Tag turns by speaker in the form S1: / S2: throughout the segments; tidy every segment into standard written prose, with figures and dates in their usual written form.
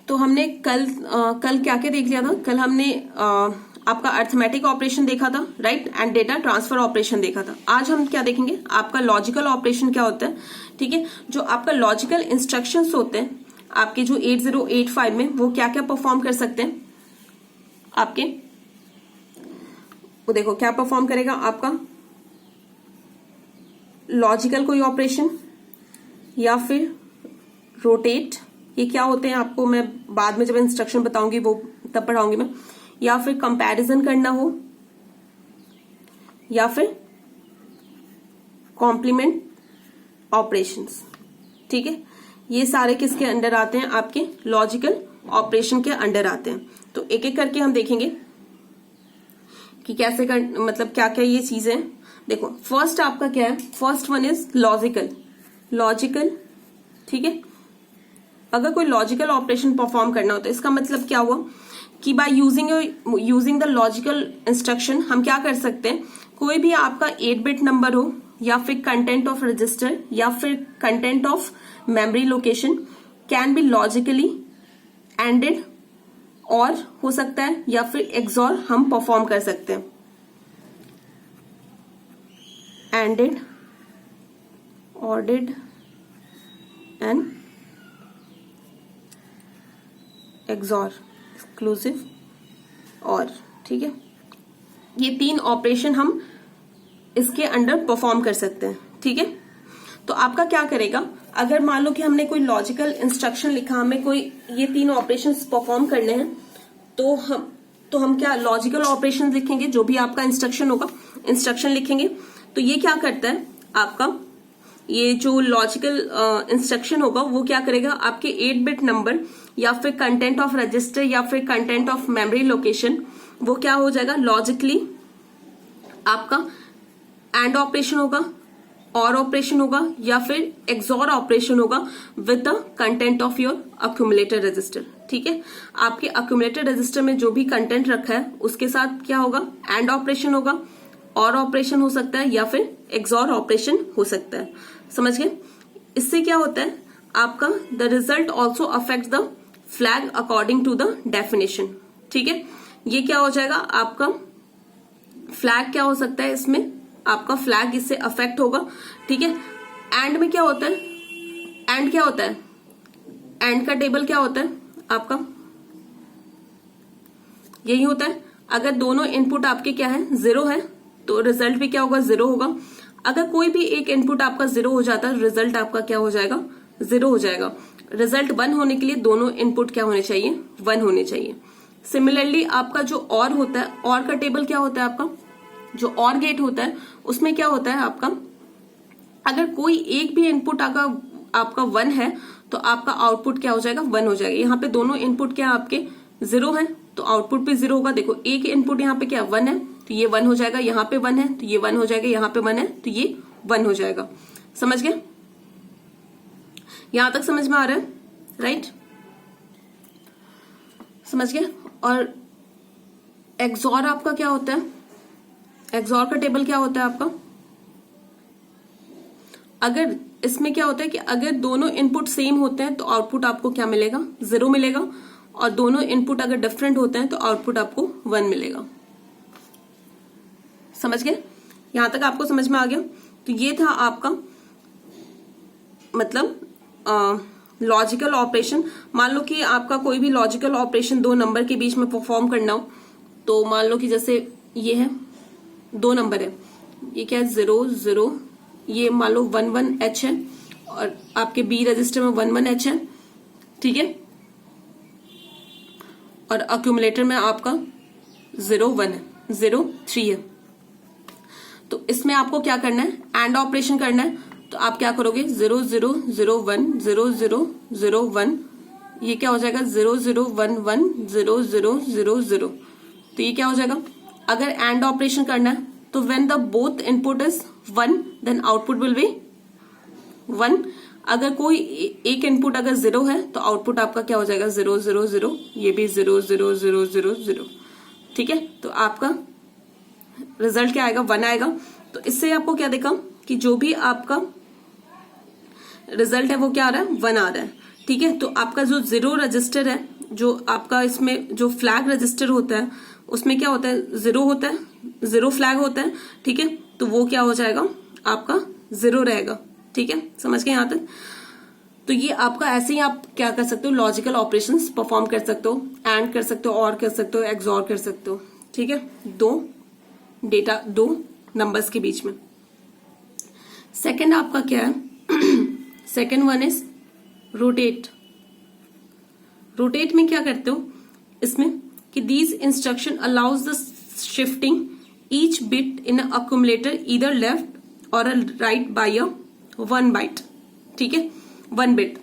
S1: तो हमने कल क्या क्या देख लिया था? कल हमने आपका अर्थमेटिक ऑपरेशन देखा था, right, and data transfer operation देखा था। आज हम क्या देखेंगे? आपका लॉजिकल ऑपरेशन क्या होता है, ठीक है। जो आपका लॉजिकल इंस्ट्रक्शंस होते हैं आपके जो 8085 में, वो क्या क्या परफॉर्म कर सकते हैं आपके, वो देखो क्या परफॉर्म करेगा आपका लॉजिकल कोई ऑपरेशन, या फिर रोटेट, ये क्या होते हैं आपको मैं बाद में जब इंस्ट्रक्शन बताऊंगी वो तब पढ़ाऊंगी मैं, या फिर कंपैरिजन करना हो, या फिर कॉम्प्लीमेंट ऑपरेशंस, ठीक है। ये सारे किसके अंडर आते हैं? आपके लॉजिकल ऑपरेशन के अंडर आते हैं। तो एक एक करके हम देखेंगे कि कैसे मतलब क्या क्या ये चीजें हैं। देखो फर्स्ट आपका क्या है? फर्स्ट वन इज लॉजिकल, ठीक है। अगर कोई लॉजिकल ऑपरेशन परफॉर्म करना हो तो इसका मतलब क्या हुआ कि by using the logical instruction हम क्या कर सकते हैं, कोई भी आपका 8 बिट नंबर हो, या फिर कंटेंट ऑफ रजिस्टर, या फिर content of memory location can be logically ended, और हो सकता है या फिर एक्सॉर हम परफॉर्म कर सकते हैं। एंडेड, ऑर्डेड एंड एक्सॉर, एक्सक्लूसिव और, ठीक है। ये 3 ऑपरेशन हम इसके अंडर परफॉर्म कर सकते हैं, ठीक है। तो आपका क्या करेगा, अगर मान लो कि हमने कोई लॉजिकल इंस्ट्रक्शन लिखा, हमें कोई ये 3 ऑपरेशंस परफॉर्म करने हैं, तो हम क्या लॉजिकल ऑपरेशन लिखेंगे, जो भी आपका इंस्ट्रक्शन होगा इंस्ट्रक्शन लिखेंगे। तो ये क्या करता है आपका, ये जो लॉजिकल इंस्ट्रक्शन होगा वो क्या करेगा, आपके 8 बिट नंबर या फिर कंटेंट ऑफ रजिस्टर या फिर कंटेंट ऑफ मेमोरी लोकेशन, वो क्या हो जाएगा लॉजिकली आपका एंड ऑपरेशन होगा, और ऑपरेशन होगा, या फिर एक्सॉर ऑपरेशन होगा with the content of your accumulator register, ठीक है। आपके अक्यूमुलेटर रजिस्टर में जो भी कंटेंट रखा है उसके साथ क्या होगा, एंड ऑपरेशन होगा, और ऑपरेशन हो सकता है, या फिर एक्सॉर ऑपरेशन हो सकता है। समझ गए? इससे क्या होता है आपका, the result also affect the flag according to the definition, ठीक है। ये क्या हो जाएगा आपका फ्लैग, क्या हो सकता है इसमें आपका फ्लैग इससे अफेक्ट होगा, ठीक है। एंड में क्या होता है, एंड क्या होता है, एंड का टेबल क्या होता है आपका, यही होता है। अगर दोनों इनपुट आपके क्या है 0 है तो रिजल्ट भी क्या होगा 0 होगा। अगर कोई भी एक इनपुट आपका 0 हो जाता है, रिजल्ट आपका क्या हो जाएगा 0 हो जाएगा। रिजल्ट 1 होने के लिए दोनों इनपुट क्या होने चाहिए 1 होने चाहिए। सिमिलरली आपका जो और होता है, और का टेबल क्या होता है आपका, जो और गेट होता है उसमें क्या होता है आपका, अगर कोई एक भी इनपुट आपका 1 है तो आपका आउटपुट क्या हो जाएगा 1 हो जाएगा। यहाँ पे दोनों इनपुट क्या आपके 0 है तो आउटपुट भी 0 होगा। देखो एक इनपुट यहाँ पे क्या 1 है तो ये 1 हो जाएगा, यहाँ पे 1 है तो ये 1 हो जाएगा, यहाँ पे 1 है तो ये 1 हो जाएगा। समझ गए? यहां तक समझ में आ रहा है, राइट? समझ गए? और एक्सॉर आपका क्या होता है, एक्सॉर का टेबल क्या होता है आपका, अगर इसमें क्या होता है कि अगर दोनों इनपुट सेम होते हैं तो आउटपुट आपको क्या मिलेगा 0 मिलेगा, और दोनों इनपुट अगर डिफरेंट होते हैं तो आउटपुट आपको 1 मिलेगा। समझ गए? यहां तक आपको समझ में आ गया? तो ये था आपका मतलब लॉजिकल ऑपरेशन। मान लो कि आपका कोई भी लॉजिकल ऑपरेशन 2 नंबर के बीच में परफॉर्म करना हो, तो मान लो कि जैसे ये है 2 नंबर है, ये क्या है 0 0, ये मान लो 1 1 H है, और आपके बी रजिस्टर में 1 1 H है, ठीक है, और अक्यूमुलेटर में आपका 0 1 है, 0 3 है। तो इसमें आपको क्या करना है, एंड ऑपरेशन करना है। तो आप क्या करोगे 0 0 0 1 0 0 0 1, ये क्या हो जाएगा 0 0 1 1 0 0 0 0। तो ये क्या हो जाएगा, अगर एंड ऑपरेशन करना है तो when the both input is 1 then output will be 1। अगर कोई एक इनपुट अगर 0 है तो आउटपुट आपका क्या हो जाएगा 0 0 0, ये भी 0 0 0 0 0, ठीक है। तो आपका रिजल्ट क्या आएगा 1 आएगा। तो इससे आपको क्या देखा कि जो भी आपका रिजल्ट है वो क्या आ रहा है 1 आ रहा है, ठीक है। तो आपका जो 0 रजिस्टर है जो आपका इसमें जो फ्लैग रजिस्टर होता है उसमें क्या होता है, 0 होता है, 0 फ्लैग होता है, ठीक है। तो वो क्या हो जाएगा, आपका 0 रहेगा, ठीक है। समझ गए यहां तक। तो ये आपका ऐसे ही आप क्या कर सकते हो, लॉजिकल ऑपरेशंस परफॉर्म कर सकते हो, एंड कर सकते हो, और कर सकते हो, एक्सॉर कर सकते हो, ठीक है, दो नंबर्स के बीच में। सेकंड आपका क्या है, second one is rotate. Rotate में क्या करते हो इसमें कि these instruction allows the shifting each bit in accumulator either left और राइट बाय अ 1 बाइट, ठीक है, 1 बिट।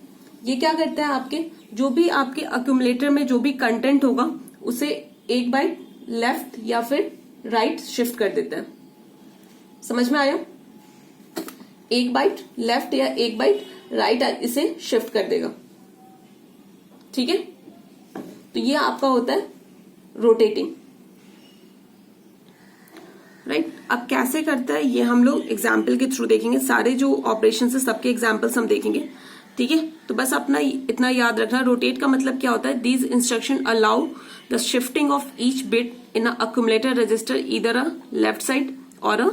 S1: ये क्या करता है, आपके जो भी आपके अक्यूमुलेटर में जो भी कंटेंट होगा उसे 1 बाइट लेफ्ट या फिर राइट शिफ्ट कर देता है। समझ में आया, 1 बाइट लेफ्ट या 1 बाइट राइट इसे शिफ्ट कर देगा, ठीक है। तो ये आपका होता है रोटेटिंग, राइट। अब कैसे करता है ये हम लोग एग्जाम्पल के थ्रू देखेंगे। सारे जो ऑपरेशन है सबके एग्जाम्पल्स हम देखेंगे, ठीक है। तो बस अपना इतना याद रखना, रोटेट का मतलब क्या होता है, these instruction allow the shifting of each bit in accumulator register either a left side और a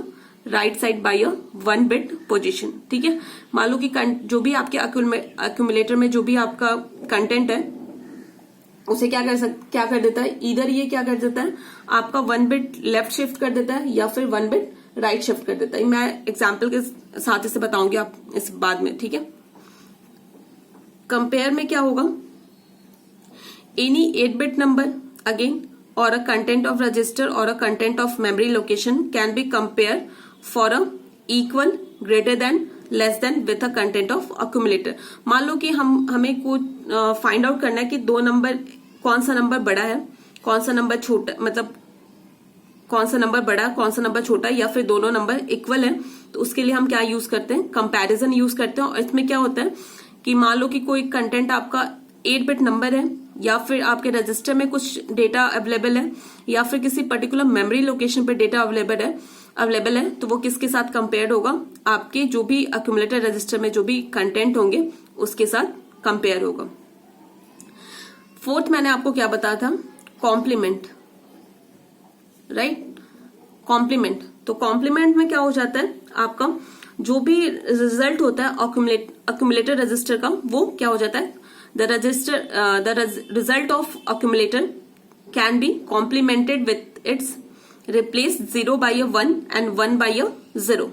S1: right side by a 1 bit position, ठीक है। मान लो कि जो भी आपके अक्यूमुलेटर में जो भी आपका कंटेंट है उसे क्या कर देता है, इधर ये क्या कर देता है, आपका 1 बिट लेफ्ट शिफ्ट कर देता है या फिर 1 बिट राइट शिफ्ट कर देता है। मैं एग्जाम्पल के साथ इसे बताऊंगी आप इस बाद में, ठीक है। कंपेयर में क्या होगा, एनी 8 बिट नंबर अगेन और अ कंटेंट ऑफ रजिस्टर और a content of memory location can be compare for a equal greater than less than with a content of accumulator. मान लो कि हमें कुछ फाइंड आउट करना है कि 2 नंबर, कौन सा नंबर बड़ा है, कौन सा नंबर छोटा, मतलब कौन सा नंबर बड़ा, कौन सा नंबर छोटा, या फिर दोनों नंबर इक्वल है। तो उसके लिए हम क्या यूज करते हैं, कंपैरिजन यूज करते हैं। और इसमें क्या होता है कि मान लो कि कोई कंटेंट आपका 8 बिट नंबर है या फिर आपके रजिस्टर में कुछ डेटा अवेलेबल है या फिर किसी पर्टिकुलर मेमोरी लोकेशन पर डेटा अवेलेबल है, तो वो किसके साथ कंपेयर्ड होगा, आपके जो भी अक्यूमुलेटर रजिस्टर में जो भी कंटेंट होंगे उसके साथ कंपेयर होगा। फोर्थ मैंने आपको क्या बताया था, कॉम्प्लीमेंट, राइट, कॉम्प्लीमेंट। तो कॉम्प्लीमेंट में क्या हो जाता है, आपका जो भी रिजल्ट होता है अक्यूमुलेटर रजिस्टर का, वो क्या हो जाता है, the result of accumulator can be complemented with its replace 0 by 1 and 1 by 0,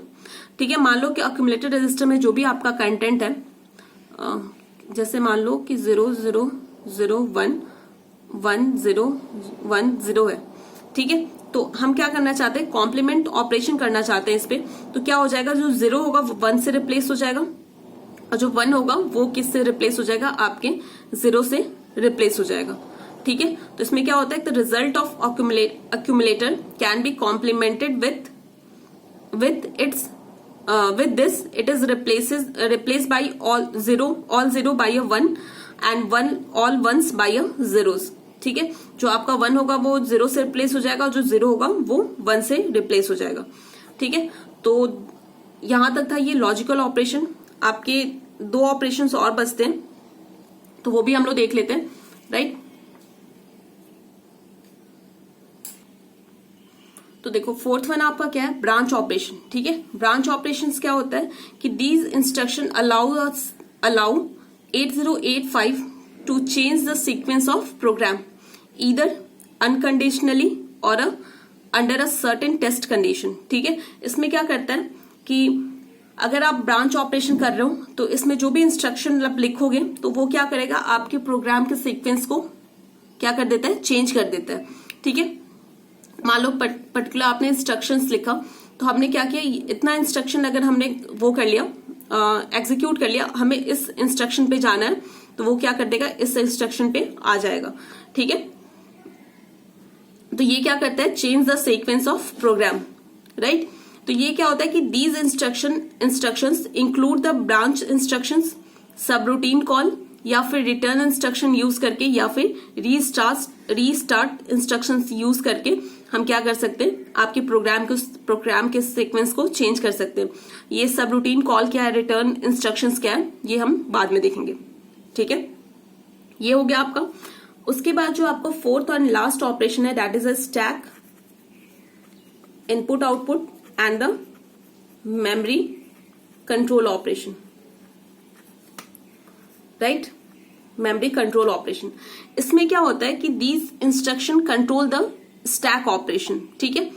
S1: ठीक है। मान लो कि अक्यूमुलेटर रजिस्टर में जो भी आपका कंटेंट है, जैसे मान लो कि 0 0 0 1 1 0 1 0 है, ठीक है। तो हम क्या करना चाहते हैं, कॉम्प्लीमेंट ऑपरेशन करना चाहते हैं इस पे। तो क्या हो जाएगा, जो 0 होगा वो 1 से रिप्लेस हो जाएगा और जो 1 होगा वो किससे रिप्लेस हो जाएगा, आपके 0 से रिप्लेस हो जाएगा, ठीक है। तो इसमें क्या होता है, the result of accumulator can be complemented with this it is replace by all zero by 1 and all ones by zeros, ठीक है। जो आपका 1 होगा वो 0 से रिप्लेस हो जाएगा और जो 0 होगा वो 1 से रिप्लेस हो जाएगा, ठीक है। तो यहां तक था ये लॉजिकल ऑपरेशन। आपके 2 ऑपरेशंस और बचते हैं तो वो भी हम लोग देख लेते हैं, राइट। तो देखो फोर्थ वन आपका क्या है, ब्रांच ऑपरेशन, ठीक है। ब्रांच ऑपरेशंस क्या होता है कि these instruction allow 8085 to change the sequence of program either unconditionally और under a certain test condition, ठीक है। इसमें क्या करता है कि अगर आप ब्रांच ऑपरेशन कर रहे हो तो इसमें जो भी इंस्ट्रक्शन आप लिखोगे तो वो क्या करेगा, आपके प्रोग्राम के सीक्वेंस को क्या कर देता है, चेंज कर देता है, ठीक है। मान लो पर्टिकुलर आपने इंस्ट्रक्शंस लिखा, तो हमने क्या किया, इतना इंस्ट्रक्शन अगर हमने वो कर लिया, एग्जीक्यूट कर लिया, हमें इस इंस्ट्रक्शन पे जाना है तो वो क्या कर देगा, इस इंस्ट्रक्शन पे आ जाएगा, ठीक है। तो ये क्या करता है, change the sequence of program, right. तो ये क्या होता है कि these instructions include the branch instructions, subroutine call या फिर रिटर्न इंस्ट्रक्शन यूज करके या फिर रीस्टार्ट इंस्ट्रक्शंस यूज करके हम क्या कर सकते हैं, आपके प्रोग्राम के सीक्वेंस को चेंज कर सकते हैं। ये सब रूटीन कॉल क्या है, रिटर्न इंस्ट्रक्शंस क्या है, ये हम बाद में देखेंगे, ठीक है। ये हो गया आपका उसके बाद जो आपको फोर्थ और लास्ट ऑपरेशन है that is a stack input output and the memory control operation, right, memory control operation. इसमें क्या होता है कि these instruction control the stack operation, ठीक है।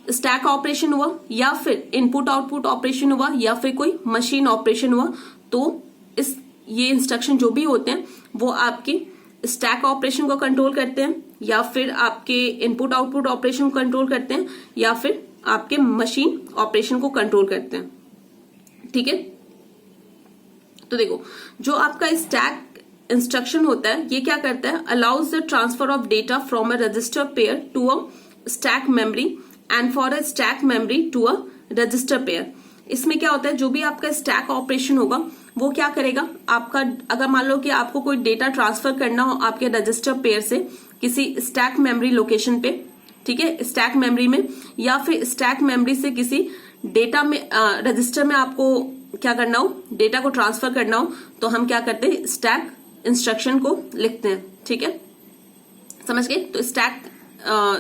S1: स्टैक ऑपरेशन हुआ या फिर इनपुट आउटपुट ऑपरेशन हुआ या फिर कोई मशीन ऑपरेशन हुआ, तो ये इंस्ट्रक्शन जो भी होते हैं वो आपके स्टैक ऑपरेशन को कंट्रोल करते हैं या फिर आपके इनपुट आउटपुट ऑपरेशन को कंट्रोल करते हैं या फिर आपके मशीन ऑपरेशन को कंट्रोल करते हैं, ठीक है। तो देखो, जो आपका स्टैक इंस्ट्रक्शन होता है ये क्या करता है, allows the transfer of data from a register pair to a stack memory and for a stack memory to a register pair. इसमें क्या होता है, जो भी आपका स्टैक ऑपरेशन होगा वो क्या करेगा, आपका अगर मान लो कि आपको कोई डेटा ट्रांसफर करना हो आपके रजिस्टर पेयर से किसी स्टैक मेमोरी लोकेशन पे, ठीक है, स्टैक मेमोरी में, या फिर स्टैक मेमोरी से किसी डेटा में रजिस्टर में आपको क्या करना हो, डेटा को ट्रांसफर करना हो, तो हम क्या करते हैं, स्टैक इंस्ट्रक्शन को लिखते हैं, ठीक है, समझ गए। तो स्टैक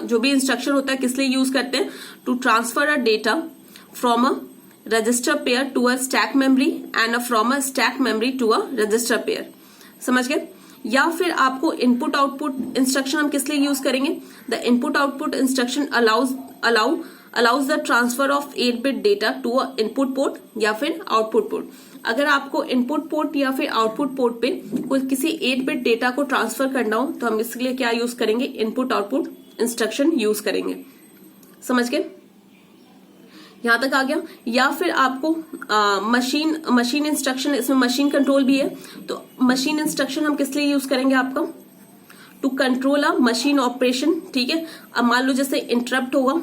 S1: जो भी इंस्ट्रक्शन होता है किस लिए यूज करते हैं, to transfer a data from a register pair to a stack memory and from a stack memory to a register pair, समझ गए। या फिर आपको इनपुट आउटपुट इंस्ट्रक्शन हम किस लिए यूज करेंगे, the input output instruction allows the transfer of 8-bit data to a input port या फिर आउटपुट पोर्ट। अगर आपको इनपुट पोर्ट या फिर आउटपुट पोर्ट पे कोई किसी 8-bit डेटा को ट्रांसफर करना हो तो हम इसके लिए क्या यूज करेंगे, इनपुट आउटपुट इंस्ट्रक्शन यूज करेंगे, समझ गए, यहां तक आ गया। या फिर आपको मशीन इंस्ट्रक्शन, इसमें मशीन कंट्रोल भी है, तो मशीन इंस्ट्रक्शन हम किस लिए यूज करेंगे आपका, to control a machine operation, ठीक है। अब मान लो जैसे इंटरप्ट हुआ,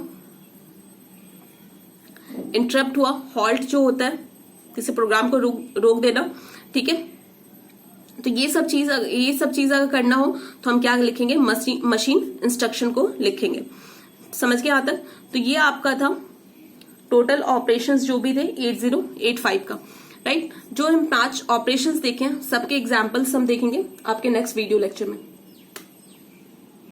S1: हॉल्ट जो होता है किसी प्रोग्राम को रोक देना, ठीक है। तो ये सब चीज अगर करना हो तो हम क्या लिखेंगे, मशीन इंस्ट्रक्शन को लिखेंगे, समझ गए यहां तक। तो ये आपका था टोटल ऑपरेशंस जो भी थे 8085 का, राइट। जो हम 5 ऑपरेशंस देखे हैं सबके एग्जांपल्स हम देखेंगे आपके नेक्स्ट वीडियो लेक्चर में।